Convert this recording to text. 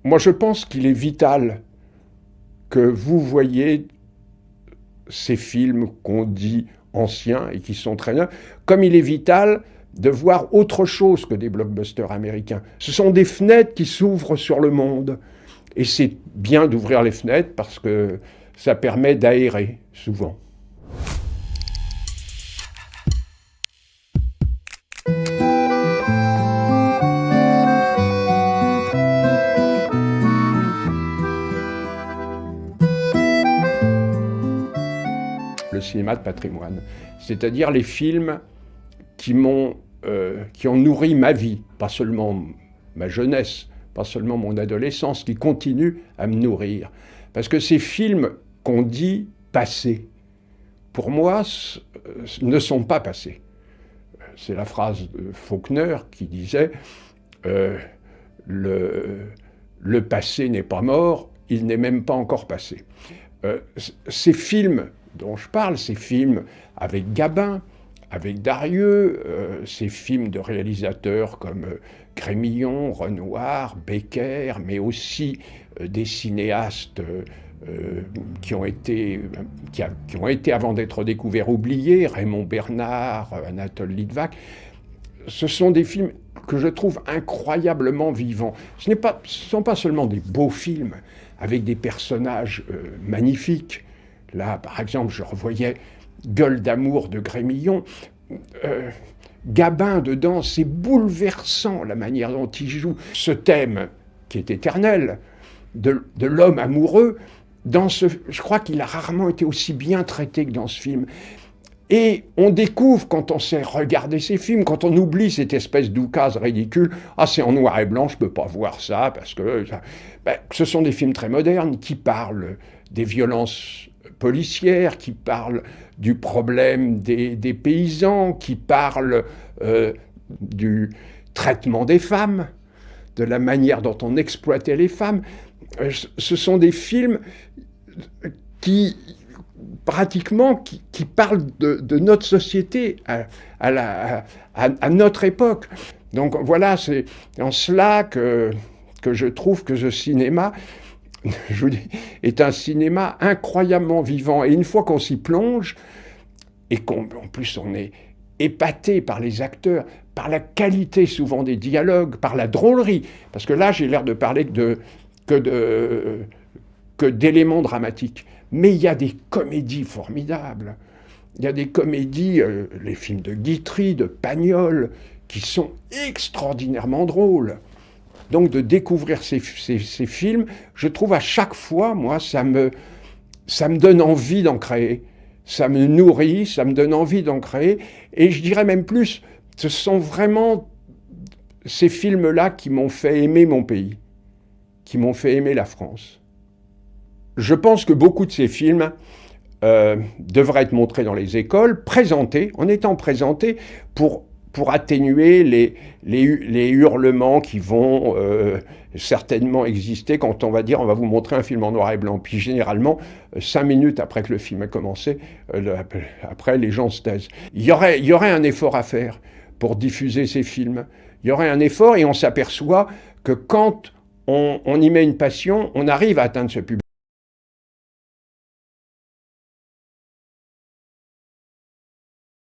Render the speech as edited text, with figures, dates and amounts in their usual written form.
Moi, je pense qu'il est vital que vous voyez ces films qu'on dit anciens et qui sont très neufs, comme il est vital de voir autre chose que des blockbusters américains. Ce sont des fenêtres qui s'ouvrent sur le monde. Et c'est bien d'ouvrir les fenêtres parce que ça permet d'aérer, souvent. Le cinéma de patrimoine, c'est-à-dire les films qui ont nourri ma vie, pas seulement ma jeunesse, pas seulement mon adolescence, qui continuent à me nourrir. Parce que ces films qu'on dit passés, pour moi, ne sont pas passés. C'est la phrase de Faulkner qui disait le passé n'est pas mort, il n'est même pas encore passé. Ces films dont je parle, ces films avec Gabin, avec Darieux, ces films de réalisateurs comme Grémillon, Renoir, Becker, mais aussi des cinéastes qui ont été avant d'être découverts oubliés, Raymond Bernard, Anatole Litvak. Ce sont des films que je trouve incroyablement vivants. Ce ne sont pas seulement des beaux films avec des personnages magnifiques. Là, par exemple, je revoyais Gueule d'amour de Grémillon. Gabin, dedans, c'est bouleversant la manière dont il joue ce thème qui est éternel de l'homme amoureux. Je crois qu'il a rarement été aussi bien traité que dans ce film. Et on découvre, quand on sait regarder ces films, quand on oublie cette espèce d'oukase ridicule, « Ah, c'est en noir et blanc, je ne peux pas voir ça, parce que... » ce sont des films très modernes qui parlent des violences policières, qui parlent du problème des paysans, qui parlent du traitement des femmes, de la manière dont on exploitait les femmes. Ce sont des films qui parlent de notre société à notre époque. Donc voilà, c'est en cela que je trouve que ce cinéma, je vous dis, est un cinéma incroyablement vivant. Et une fois qu'on s'y plonge, et qu'en plus on est épaté par les acteurs, par la qualité souvent des dialogues, par la drôlerie, parce que là j'ai l'air de parler que d'éléments dramatiques. Mais il y a des comédies formidables. Il y a des comédies, les films de Guitry, de Pagnol, qui sont extraordinairement drôles. Donc de découvrir ces films, je trouve à chaque fois, moi, ça me donne envie d'en créer. Ça me nourrit, ça me donne envie d'en créer. Et je dirais même plus, ce sont vraiment ces films-là qui m'ont fait aimer mon pays, qui m'ont fait aimer la France. Je pense que beaucoup de ces films devraient être montrés dans les écoles, en étant présentés pour atténuer les hurlements qui vont certainement exister quand on va dire on va vous montrer un film en noir et blanc. Puis généralement, 5 minutes après que le film a commencé, après les gens se taisent. Il y aurait un effort à faire pour diffuser ces films. Il y aurait un effort et on s'aperçoit que quand on y met une passion, on arrive à atteindre ce public.